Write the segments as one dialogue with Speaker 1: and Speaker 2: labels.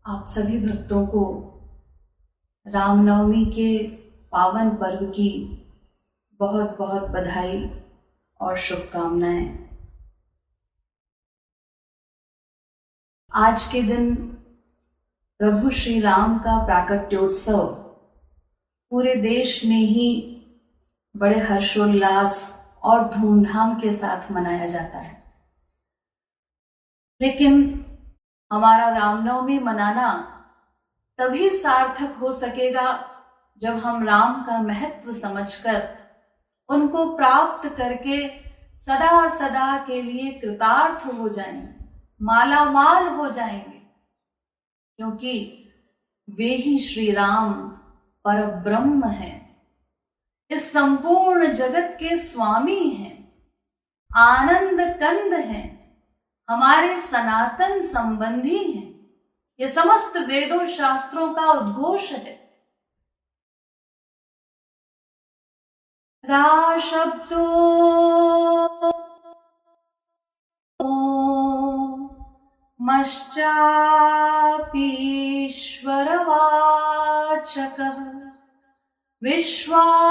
Speaker 1: आप सभी भक्तों को रामनवमी के पावन पर्व की बहुत बहुत बधाई और शुभकामनाएं। आज के दिन प्रभु श्री राम का प्राकट्योत्सव पूरे देश में ही बड़े हर्षोल्लास और धूमधाम के साथ मनाया जाता है। लेकिन हमारा रामनवमी मनाना तभी सार्थक हो सकेगा जब हम राम का महत्व समझकर उनको प्राप्त करके सदा सदा के लिए कृतार्थ हो जाएंगे, माला माल हो जाएंगे, क्योंकि वे ही श्री राम परब्रह्म हैं, इस संपूर्ण जगत के स्वामी हैं, आनंद कंद हैं, हमारे सनातन संबंधी हैं। ये समस्त वेदों शास्त्रों का उद्घोष है। रा शब्दो मश्चापीश्वरवाचकः विश्वानामीश्वरो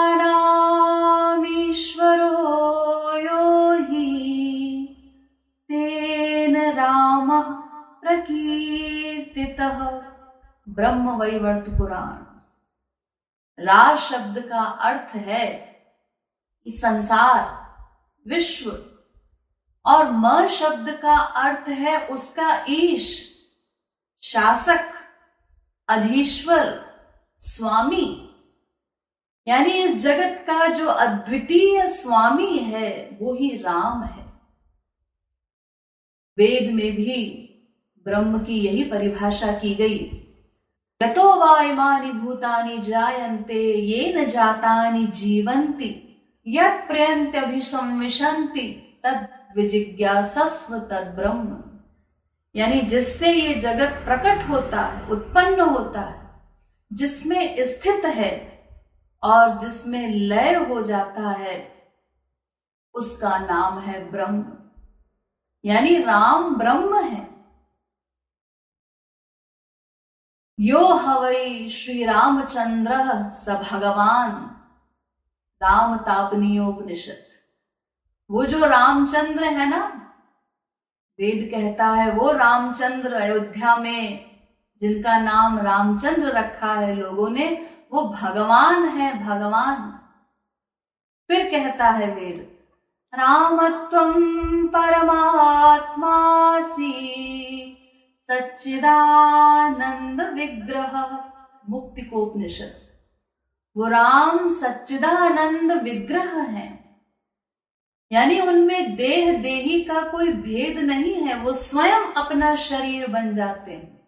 Speaker 1: यो हि तेन रामः प्रकीर्तितः। ब्रह्म वैवर्त पुराण। रा शब्द का अर्थ है कि संसार, विश्व, और म शब्द का अर्थ है उसका ईश, शासक, अधीश्वर, स्वामी। यानी इस जगत का जो अद्वितीय स्वामी है वो ही राम है। वेद में भी ब्रह्म की यही परिभाषा की गई। यतो वा इमानि भूतानि जायन्ते येन जातानि जीवन्ति यत् प्रयन्त्यभिसंविशन्ति तद् विजिज्ञासस्व तद् ब्रह्म। यानी जिससे ये जगत प्रकट होता है, उत्पन्न होता है, जिसमें स्थित है और जिसमें लय हो जाता है, उसका नाम है ब्रह्म। यानी राम ब्रह्म है। यो हवै श्री रामचंद्र स भगवान। राम तापनीयोपनिषद। वो जो रामचंद्र है ना, वेद कहता है वो रामचंद्र, अयोध्या में जिनका नाम रामचंद्र रखा है लोगों ने, वो भगवान है, भगवान। फिर कहता है वेद, रामत्वं परमात्मासि सच्चिदानंद विग्रह। मुक्तिकोपनिषद। वो राम सच्चिदानंद विग्रह है, यानी उनमें देह देही का कोई भेद नहीं है, वो स्वयं अपना शरीर बन जाते हैं।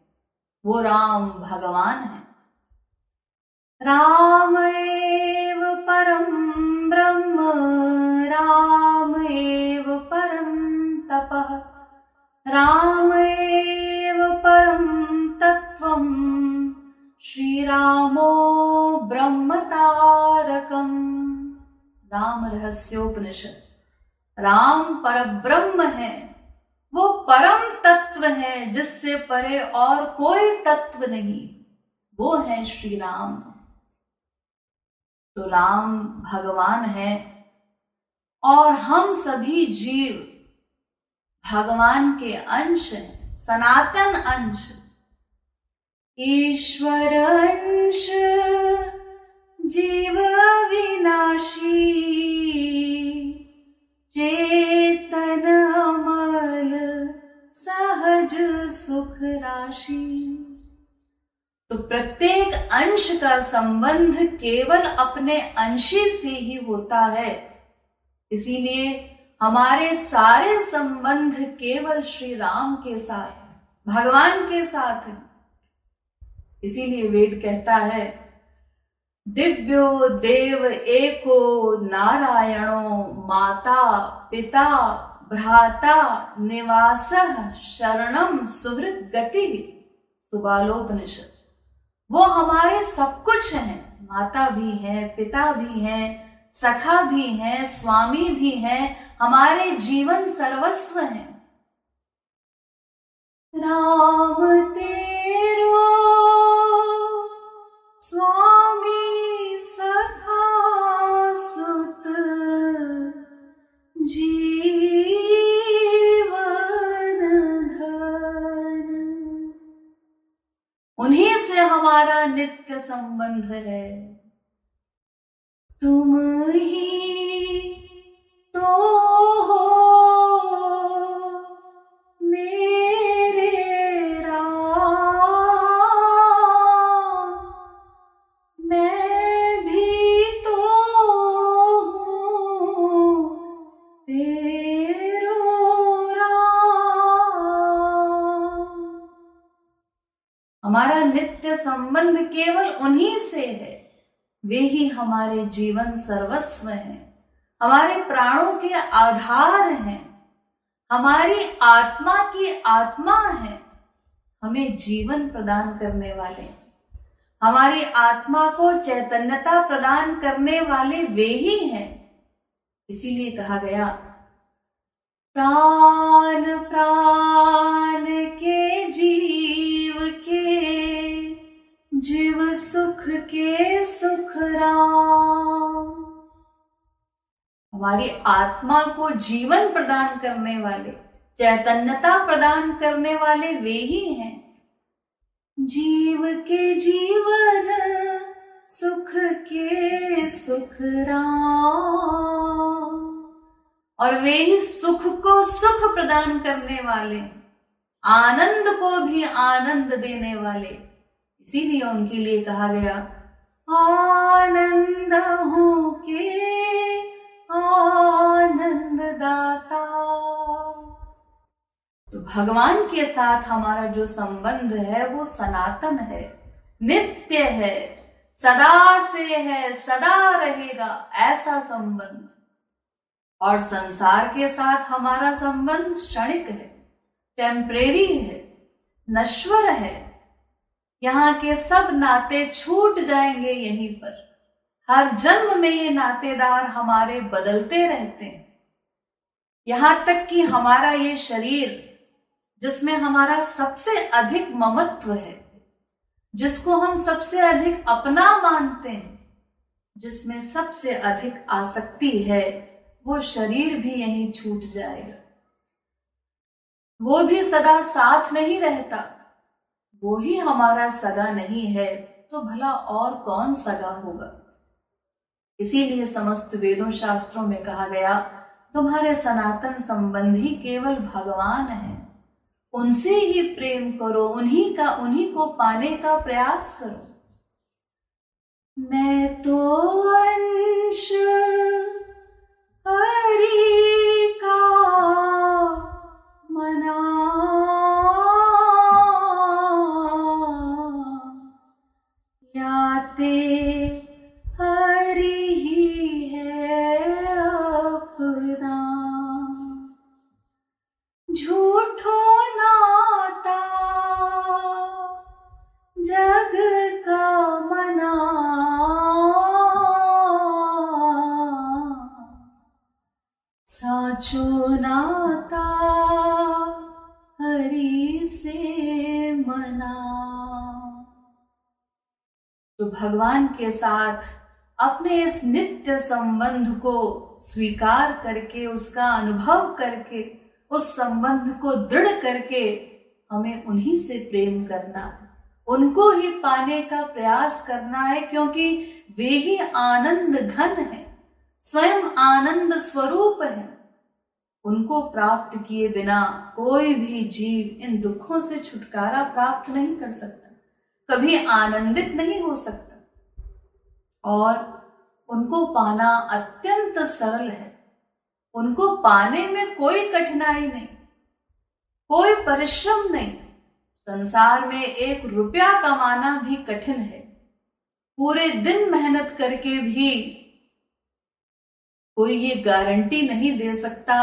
Speaker 1: वो राम भगवान है। राम एव परम ब्रह्म, राम एव परम तपः, राम एव परम तत्वम्, श्री रामो ब्रह्म तारकम्। राम रहस्योपनिषद। राम परब्रह्म है, वो परम तत्व है जिससे परे और कोई तत्व नहीं, वो है श्री राम। तो राम भगवान है और हम सभी जीव भगवान के अंश हैं, सनातन अंश। ईश्वर अंश जीव विनाशी, चेतन अमल सहज सुख राशि। तो प्रत्येक अंश का संबंध केवल अपने अंशी से ही होता है। इसीलिए हमारे सारे संबंध केवल श्री राम के साथ, भगवान के साथ है। इसीलिए वेद कहता है, दिव्यो देव एको नारायणो माता पिता भ्राता निवासः शरणम सुहृद गति। सुबालोपनिषद। वो हमारे सब कुछ हैं, माता भी हैं, पिता भी हैं, सखा भी हैं, स्वामी भी हैं, हमारे जीवन सर्वस्व हैं। राम तेरो हमारा नित्य संबंध है। तुम ही तो हो मेरे राम, मैं भी तो हूँ तेरो राम। हमारा नित्य संबंध केवल उन्हीं से है, वे ही हमारे जीवन सर्वस्व हैं, हमारे प्राणों के आधार हैं, हमारी आत्मा की आत्मा है, हमें जीवन प्रदान करने वाले, हमारी आत्मा को चैतन्यता प्रदान करने वाले वे ही हैं। इसीलिए कहा गया, प्राण प्राण के जीव सुख के सुख राम। हमारी आत्मा को जीवन प्रदान करने वाले, चैतन्यता प्रदान करने वाले वे ही हैं। जीव के जीवन सुख के सुख राम, और वे ही सुख को सुख प्रदान करने वाले, आनंद को भी आनंद देने वाले। इसीलिए उनके लिए कहा गया, आनंद हो के आनंद दाता। तो भगवान के साथ हमारा जो संबंध है वो सनातन है, नित्य है, सदा से है, सदा रहेगा, ऐसा संबंध। और संसार के साथ हमारा संबंध क्षणिक है, टेम्परेरी है, नश्वर है। यहाँ के सब नाते छूट जाएंगे यहीं पर। हर जन्म में ये नातेदार हमारे बदलते रहते हैं। यहां तक कि हमारा ये शरीर, जिसमें हमारा सबसे अधिक ममत्व है, जिसको हम सबसे अधिक अपना मानते हैं, जिसमें सबसे अधिक आसक्ति है, वो शरीर भी यहीं छूट जाएगा। वो भी सदा साथ नहीं रहता, वो ही हमारा सगा नहीं है, तो भला और कौन सगा होगा। इसीलिए समस्त वेदों शास्त्रों में कहा गया, तुम्हारे सनातन संबंधी केवल भगवान हैं, उनसे ही प्रेम करो, उन्हीं को पाने का प्रयास करो। मैं तो अंश हरि का मना, याते हरि ही है अपना। झूठो नाता जग का मना, साचो नाता हरि से मना। तो भगवान के साथ अपने इस नित्य संबंध को स्वीकार करके, उसका अनुभव करके, उस संबंध को दृढ़ करके हमें उन्हीं से प्रेम करना है, उनको ही पाने का प्रयास करना है, क्योंकि वे ही आनंद घन है, स्वयं आनंद स्वरूप है। उनको प्राप्त किए बिना कोई भी जीव इन दुखों से छुटकारा प्राप्त नहीं कर सकता, कभी आनंदित नहीं हो सकता। और उनको पाना अत्यंत सरल है, उनको पाने में कोई कठिनाई नहीं, कोई परिश्रम नहीं। संसार में 1 रुपया कमाना भी कठिन है, पूरे दिन मेहनत करके भी कोई ये गारंटी नहीं दे सकता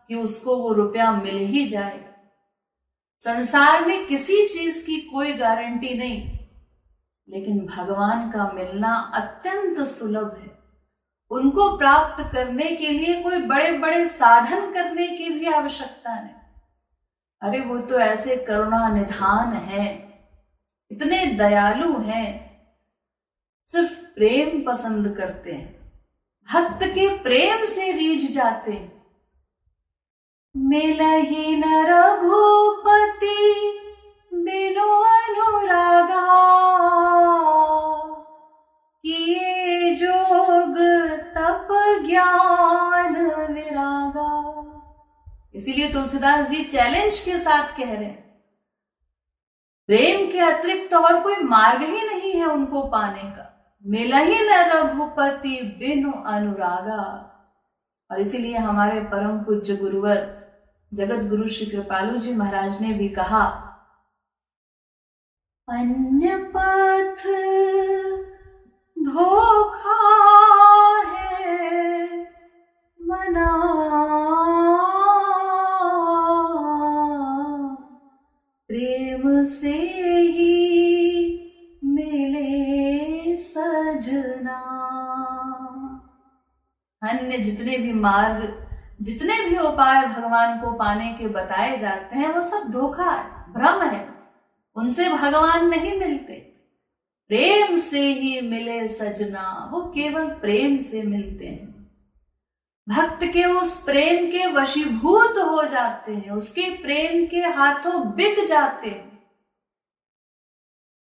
Speaker 1: कि उसको वो रुपया मिल ही जाएगा। संसार में किसी चीज की कोई गारंटी नहीं, लेकिन भगवान का मिलना अत्यंत सुलभ है। उनको प्राप्त करने के लिए कोई बड़े बड़े साधन करने की भी आवश्यकता नहीं। अरे वो तो ऐसे करुणा निधान है, इतने दयालु हैं, सिर्फ प्रेम पसंद करते हैं, भक्त के प्रेम से रीझ जाते हैं। मिलहि न रघुपति बिनु अनुरागा, इसीलिए तुलसीदास जी चैलेंज के साथ कह रहे हैं, प्रेम के अतिरिक्त और कोई मार्ग ही नहीं है उनको पाने का, मिलहि न रघुपति बिनु अनुरागा। और इसीलिए हमारे परम पूज्य गुरुवर जगत गुरु श्री कृपालु जी महाराज ने भी कहा, अन्य पथ धोखा है मना, प्रेम से ही मिले सजना। अन्य जितने भी मार्ग, जितने भी उपाय भगवान को पाने के बताए जाते हैं वो सब धोखा है, भ्रम है, उनसे भगवान नहीं मिलते। प्रेम से ही मिले सजना, वो केवल प्रेम से मिलते हैं। भक्त के उस प्रेम के वशीभूत हो जाते हैं, उसके प्रेम के हाथों बिक जाते हैं।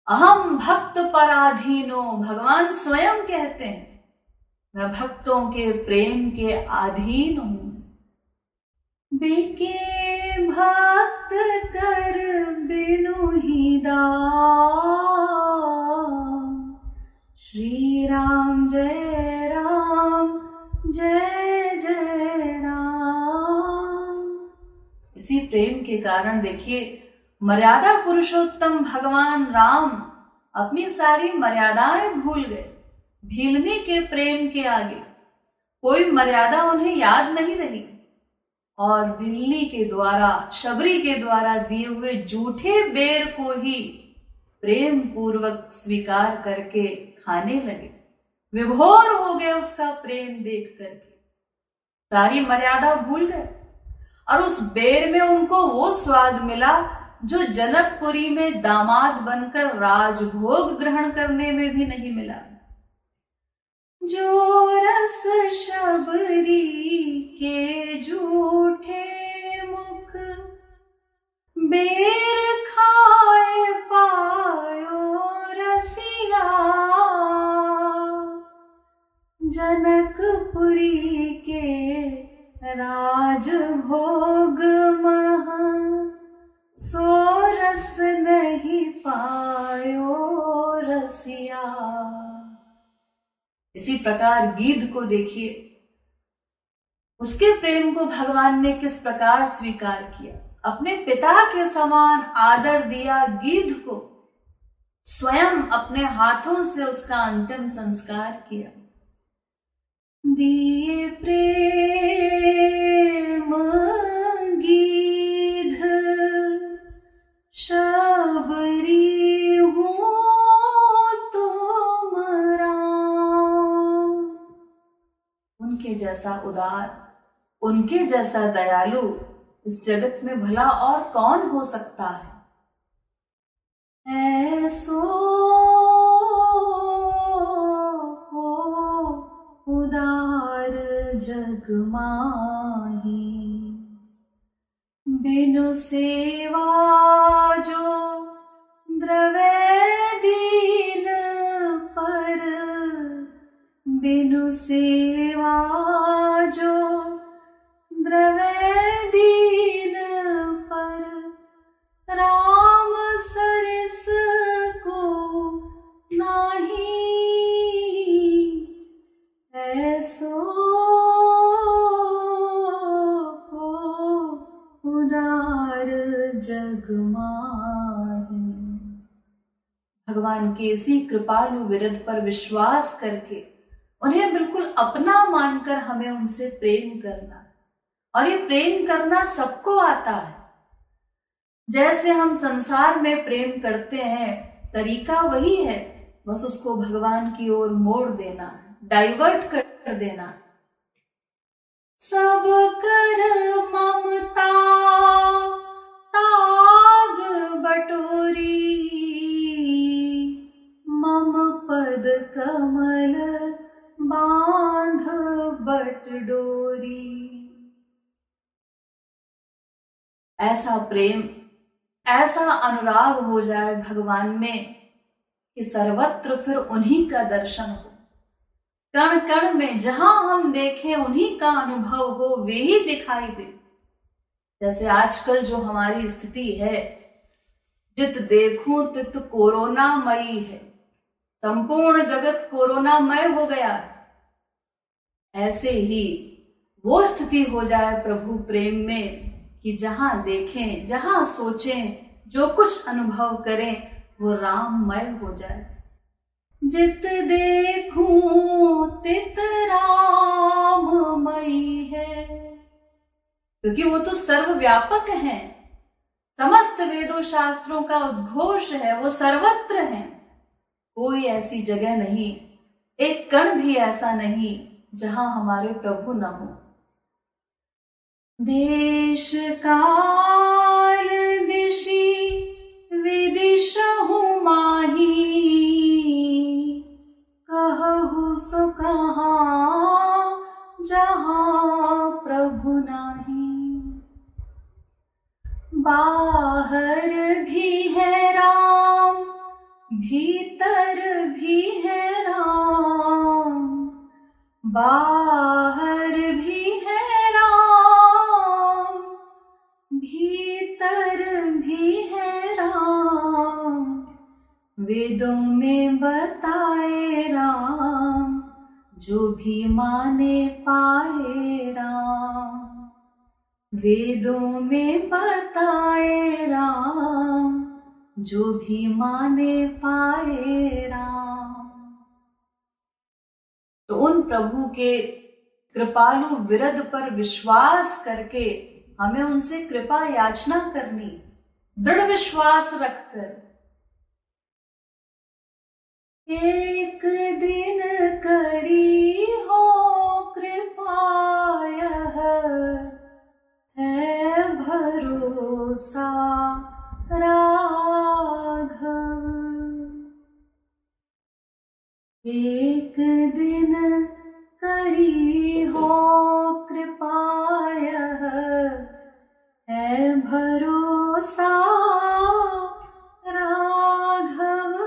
Speaker 1: अहम भक्त पराधीनो, भगवान स्वयं कहते हैं मैं भक्तों के प्रेम के अधीन हूं। बिके भक्त कर बिनु ही दाम, श्री राम जय राम जय जय राम। इसी प्रेम के कारण देखिए मर्यादा पुरुषोत्तम भगवान राम अपनी सारी मर्यादाएं भूल गए। भीलनी के प्रेम के आगे कोई मर्यादा उन्हें याद नहीं रही और भीलनी के द्वारा, शबरी के द्वारा दिए हुए झूठे बेर को ही प्रेम पूर्वक स्वीकार करके खाने लगे। विभोर हो गए उसका प्रेम देख करके, सारी मर्यादा भूल गए और उस बेर में उनको वो स्वाद मिला जो जनकपुरी में दामाद बनकर राजभोग ग्रहण करने में भी नहीं मिला। जो रस शबरी के झूठे मुख बेर खाए पायो रसिया, जनकपुरी के राजभोग मह सो रस नहीं पायो रसिया। इसी प्रकार गीध को देखिए, उसके प्रेम को भगवान ने किस प्रकार स्वीकार किया, अपने पिता के समान आदर दिया गीध को, स्वयं अपने हाथों से उसका अंतिम संस्कार किया। दिए प्रेम गीध शबरी हूँ तुम राम। उनके जैसा उदार, उनके जैसा दयालु इस जगत में भला और कौन हो सकता है। ऐसो को उदार जग माही, बिनु सेवा जो द्रवे दीन पर, बिनु सेवा जो द्रवे दीन पर, राम सरिस को नाही, ऐसो को उदार जग माही। भगवान के इसी कृपालु विरध पर विश्वास करके उन्हें बिल्कुल अपना मानकर हमें उनसे प्रेम करना, और ये प्रेम करना सबको आता है। जैसे हम संसार में प्रेम करते हैं तरीका वही है, बस उसको भगवान की ओर मोड़ देना है, डाइवर्ट कर देना है। सब कर ममता ताग बटोरी, मम पद कमल बांध बट डोरी। ऐसा प्रेम, ऐसा अनुराग हो जाए भगवान में कि सर्वत्र फिर उन्हीं का दर्शन हो, कण कण में जहां हम देखें उन्हीं का अनुभव हो, वे ही दिखाई दे। जैसे आजकल जो हमारी स्थिति है, जित देखूं तित कोरोनामयी है, संपूर्ण जगत कोरोनामय हो गया है। ऐसे ही वो स्थिति हो जाए प्रभु प्रेम में कि जहां देखें, जहां सोचें, जो कुछ अनुभव करें वो राममय हो जाए। जित देखूं तित राममयी है, क्योंकि वो तो सर्वव्यापक है, समस्त वेदों शास्त्रों का उद्घोष है, वो सर्वत्र है। कोई ऐसी जगह नहीं, एक कण भी ऐसा नहीं जहां हमारे प्रभु न हो। देश काल दिशि विदिशहु माही, कहहु सो कहाँ जहाँ प्रभु नाही। बाहर भी है राम, भीतर भी है राम, बाहर भी है राम, भीतर भी है राम। वेदों में बताए राम, जो भी माने पाए राम। वेदों में बताए राम, जो भी माने पाए राम। तो उन प्रभु के कृपालु विरद पर विश्वास करके हमें उनसे कृपा याचना करनी, दृढ़ विश्वास रखकर। एक दिन करी हो कृपा, यह है भरोसा राघव। एक दिन करी हो कृपा, यह है भरोसा राघव।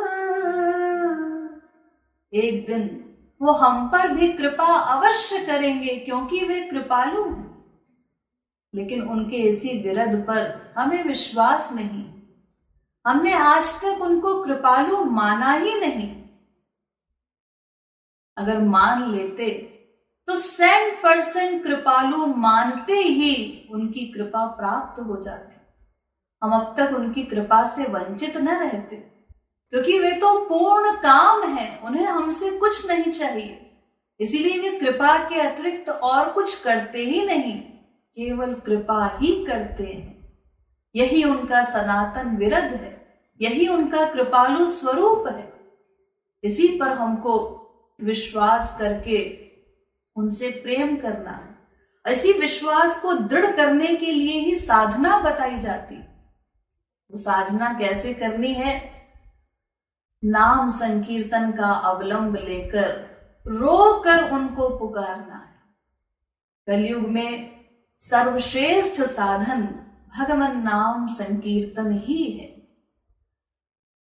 Speaker 1: एक दिन वो हम पर भी कृपा अवश्य करेंगे, क्योंकि वे कृपालु हैं। लेकिन उनके इसी विरद पर हमें विश्वास नहीं। हमने आज तक उनको कृपालु माना ही नहीं। अगर मान लेते तो 100% कृपालु मानते ही उनकी कृपा प्राप्त हो जाती। हम अब तक उनकी कृपा से वंचित न रहते, क्योंकि वे तो पूर्ण काम है, उन्हें हमसे कुछ नहीं चाहिए। इसीलिए वे कृपा के अतिरिक्त और कुछ करते ही नहीं, केवल कृपा ही करते हैं। यही उनका सनातन विरद है, यही उनका कृपालु स्वरूप है। इसी पर हमको विश्वास करके उनसे प्रेम करना है। इसी विश्वास को दृढ़ करने के लिए ही साधना बताई जाती। वो साधना कैसे करनी है? नाम संकीर्तन का अवलंब लेकर रोकर उनको पुकारना है। कलयुग में सर्वश्रेष्ठ साधन भगवान नाम संकीर्तन ही है।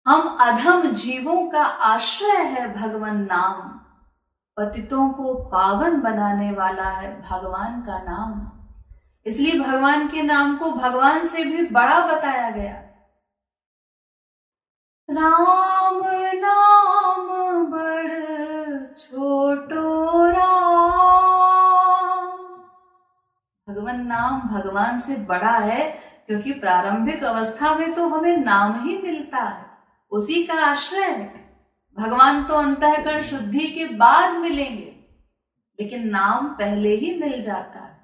Speaker 1: हम अधम जीवों का आश्रय है भगवान नाम। पतितों को पावन बनाने वाला है भगवान का नाम। इसलिए भगवान के नाम को भगवान से भी बड़ा बताया गया। राम नाम बड़ छोटो राम। भगवान नाम भगवान से बड़ा है, क्योंकि प्रारंभिक अवस्था में तो हमें नाम ही मिलता है, उसी का आश्रय है। भगवान तो अंतःकरण शुद्धि के बाद मिलेंगे, लेकिन नाम पहले ही मिल जाता है।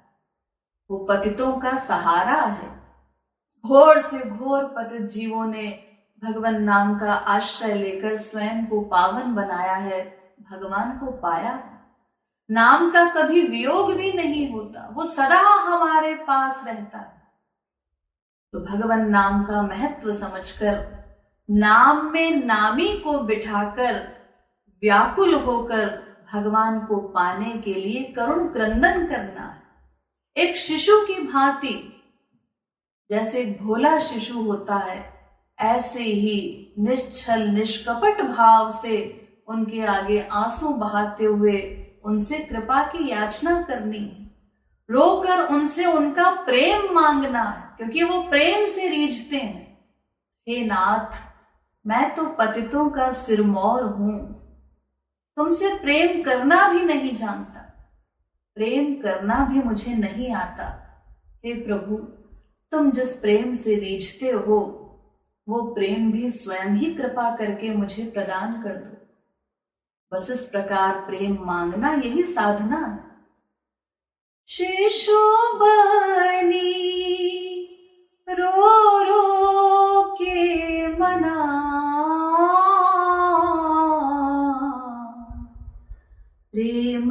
Speaker 1: वो पतितों का सहारा है। घोर से घोर पतित जीवों ने भगवान नाम का आश्रय लेकर स्वयं को पावन बनाया है, भगवान को पाया। नाम का कभी वियोग भी नहीं होता, वो सदा हमारे पास रहता है। तो भगवान नाम का महत्व समझकर नाम में नामी को बिठाकर व्याकुल होकर भगवान को पाने के लिए करुण क्रंदन करना है। एक शिशु की भांति, जैसे एक भोला शिशु होता है, ऐसे ही निश्चल निष्कपट भाव से उनके आगे आंसू बहाते हुए उनसे कृपा की याचना करनी। रोकर उनसे उनका प्रेम मांगना है, क्योंकि वो प्रेम से रीझते हैं। हे नाथ, मैं तो पतितों का सिरमौर हूं, तुमसे प्रेम करना भी नहीं जानता, प्रेम करना भी मुझे नहीं आता। हे प्रभु, तुम जिस प्रेम से रीझते हो वो प्रेम भी स्वयं ही कृपा करके मुझे प्रदान कर दो। बस इस प्रकार प्रेम मांगना यही साधना है। शिशु बनी रो रो के मना, प्रेम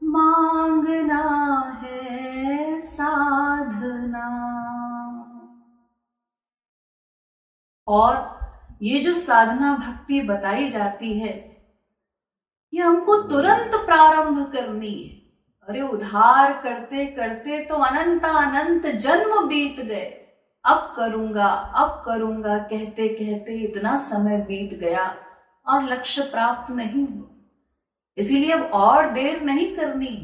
Speaker 1: मांगना है साधना। और ये जो साधना भक्ति बताई जाती है, ये हमको तुरंत प्रारंभ करनी है। अरे उद्धार करते करते तो अनंत जन्म बीत गए, अब करूंगा कहते कहते इतना समय बीत गया और लक्ष्य प्राप्त नहीं हुआ। इसीलिए अब और देर नहीं करनी।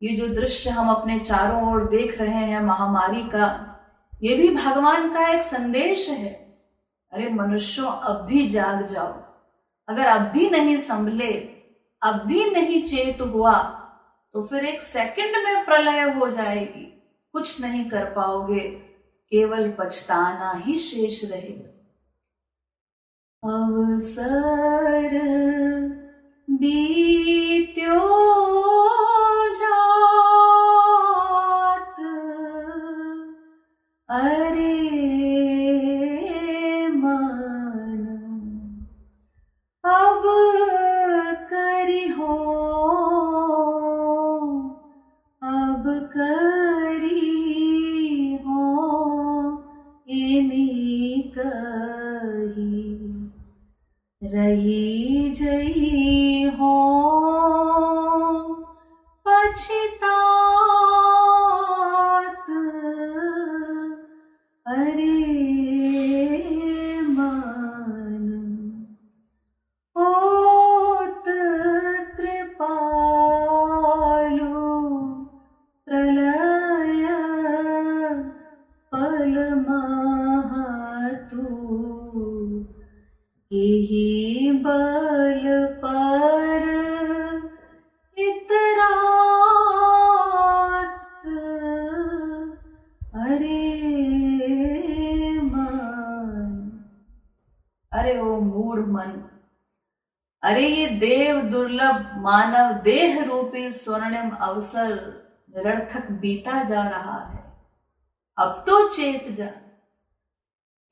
Speaker 1: ये जो दृश्य हम अपने चारों ओर देख रहे हैं महामारी का, ये भी भगवान का एक संदेश है। अरे मनुष्यों, अब भी जाग जाओ। अगर अब भी नहीं संभले, अब भी नहीं चेत हुआ, तो फिर एक सेकंड में प्रलय हो जाएगी, कुछ नहीं कर पाओगे, केवल पछताना ही शेष रहेगा। अवसर बीत्यो जात, अरे मन अब करी हो, अब करी हो इमी कही, रही जई हो पछतात, अरे मन होत कृपालु, प्रलय पल महतु, यही बल पर इतरात, अरे मन। अरे ओ मूढ़ मन, अरे ये देव दुर्लभ मानव देह रूपी स्वर्णिम अवसर निरर्थक बीता जा रहा है। अब तो चेत जा,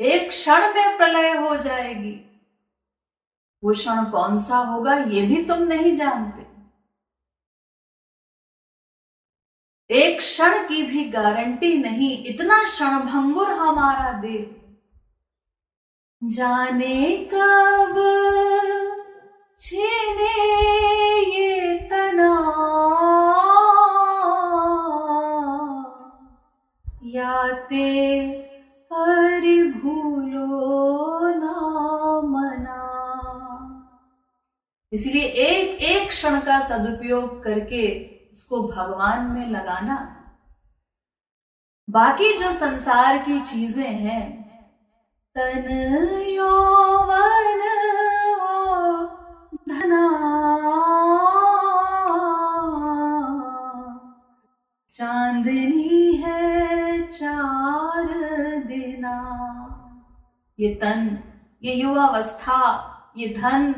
Speaker 1: एक क्षण में प्रलय हो जाएगी। वो क्षण कौन सा होगा ये भी तुम नहीं जानते। एक क्षण की भी गारंटी नहीं, इतना क्षणभंगुर हमारा देव। जाने कब छीने ये तना, याते कर भूलो ना मना। इसलिए एक एक क्षण का सदुपयोग करके इसको भगवान में लगाना। बाकी जो संसार की चीजें हैं, तन यौवन धना, चांदनी है चार दिना। ये तन, ये युवावस्था, ये धन,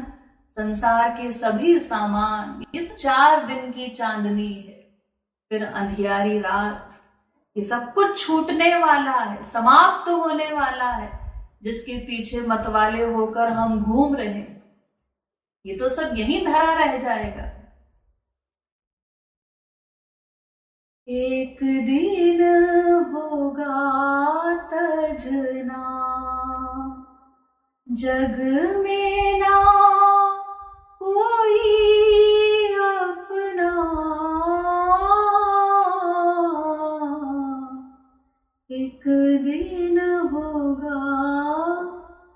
Speaker 1: संसार के सभी सामान, ये 4 दिन की चांदनी है। फिर अंधियारी रात, ये सब कुछ छूटने वाला है, समाप्त तो होने वाला है। जिसके पीछे मतवाले होकर हम घूम रहे हैं, ये तो सब यहीं धरा रह जाएगा। एक दिन होगा तजना, जग में ना कोई अपना। एक दिन होगा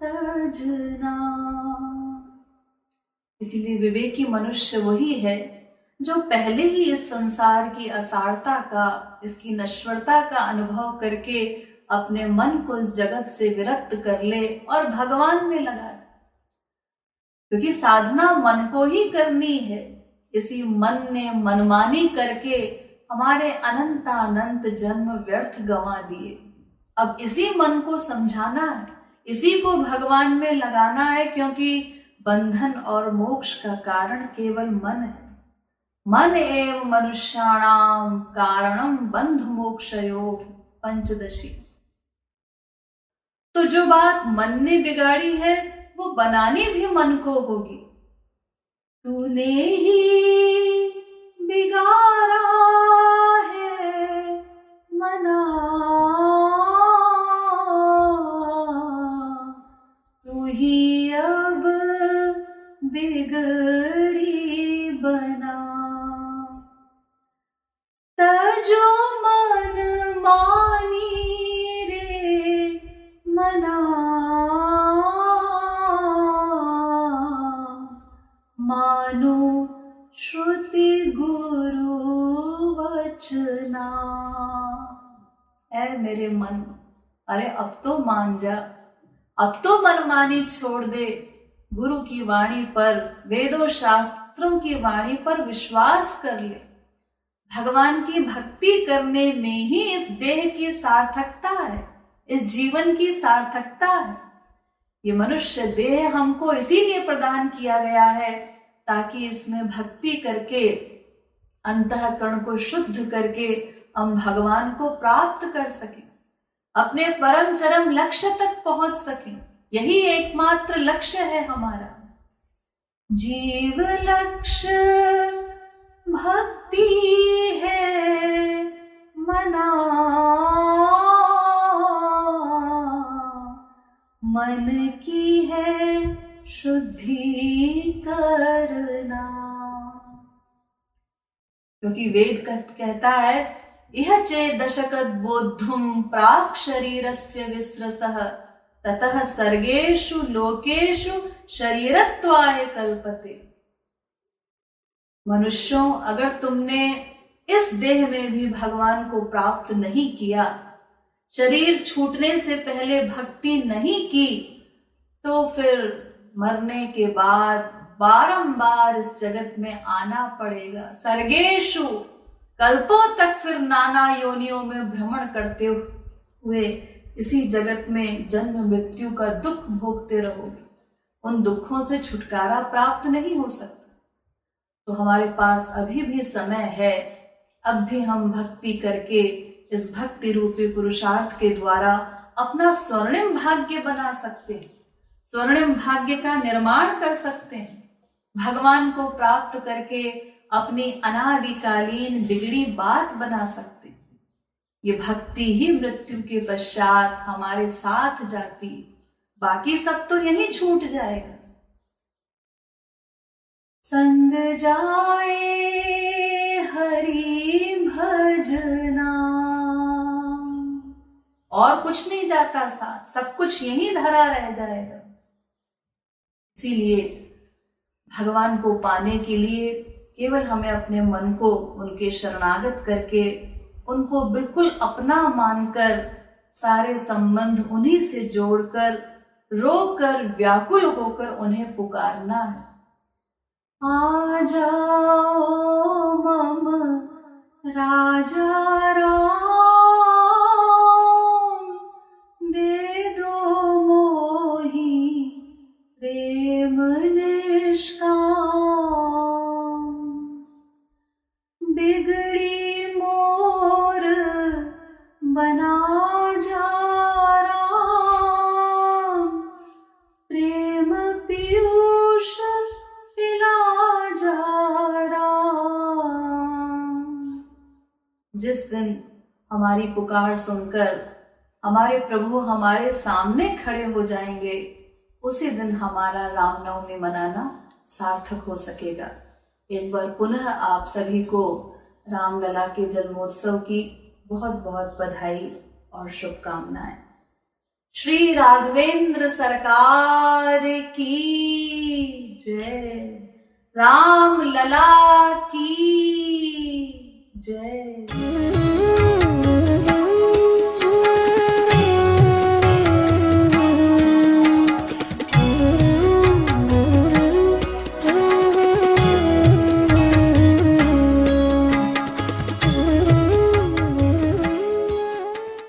Speaker 1: तजना। इसीलिए विवेकी मनुष्य वही है जो पहले ही इस संसार की असारता का, इसकी नश्वरता का अनुभव करके अपने मन को इस जगत से विरक्त कर ले और भगवान में लगा दे। क्योंकि साधना मन को ही करनी है। इसी मन ने मनमानी करके हमारे अनंतानंत जन्म व्यर्थ गंवा दिए। अब इसी मन को समझाना है, इसी को भगवान में लगाना है, क्योंकि बंधन और मोक्ष का कारण केवल मन है। मन एव मनुष्याणाम कारणम बंध मोक्षयो पंचदशी। तो जो बात मन ने बिगाड़ी है वो बनानी भी मन को होगी। तूने ही बिगाड़ा है मना, तू ही अब बिगड़ी बना। तजो मन मानी रे मना, मानो श्रुति गुरु वचना। ऐ मेरे मन, अरे अब तो मान जा, अब तो मनमानी छोड़ दे। गुरु की वाणी पर, वेदों शास्त्रों की वाणी पर विश्वास कर ले। भगवान की भक्ति करने में ही इस देह की सार्थकता है, इस जीवन की सार्थकता है। ये मनुष्य देह हमको इसीलिए प्रदान किया गया है ताकि इसमें भक्ति करके, अंतःकरण को शुद्ध करके हम भगवान को प्राप्त कर सकें, अपने परम चरम लक्ष्य तक पहुंच सकें। यही एकमात्र लक्ष्य है हमारा। जीव लक्ष्य भक्ति है मना, मन की है शुद्धि करना। क्योंकि वेद कहता है इह चेत् दशकत् बोद्धुम प्राक् शरीरस्य विस्रसः ततः सर्गेषु लोकेषु शरीरत्वाय कल्पते। मनुष्यों, अगर तुमने इस देह में भी भगवान को प्राप्त नहीं किया, शरीर छूटने से पहले भक्ति नहीं की, तो फिर मरने के बाद बारंबार इस जगत में आना पड़ेगा। सर्गेषु, कल्पों तक फिर नाना योनियों में भ्रमण करते हुए इसी जगत में जन्म मृत्यु का दुख भोगते रहोगे। उन दुखों से छुटकारा प्राप्त नहीं हो सकता। तो हमारे पास अभी भी समय है, अब भी हम भक्ति करके इस भक्ति रूपी पुरुषार्थ के द्वारा अपना स्वर्णिम भाग्य बना सकते हैं, स्वर्णिम भाग्य का निर्माण कर सकते हैं। भगवान को प्राप्त करके अपनी अनादिकालीन बिगड़ी बात बना सकते हैं। ये भक्ति ही मृत्यु के पश्चात हमारे साथ जाती, बाकी सब तो यहीं छूट जाएगा। संग जाए हरि भजना, और कुछ नहीं जाता साथ, सब कुछ यहीं धरा रह जाएगा। इसीलिए भगवान को पाने के लिए केवल हमें अपने मन को उनके शरणागत करके, उनको बिल्कुल अपना मानकर, सारे संबंध उन्हीं से जोड़कर, रोकर, व्याकुल होकर उन्हें पुकारना है। आ जाओ मम राजा राम, दे दो मोहि प्रेम निष्काम। बिगड़ी मोर बना जा राम, प्रेम पीयूष पिला जा राम। जिस दिन हमारी पुकार सुनकर हमारे प्रभु हमारे सामने खड़े हो जाएंगे, उसी दिन हमारा रामनवमी मनाना सार्थक हो सकेगा। एक बार पुनः आप सभी को रामलला के जन्मोत्सव की बहुत बहुत बधाई और शुभकामनाएं। श्री राघवेंद्र सरकार की जय। राम लला की जय।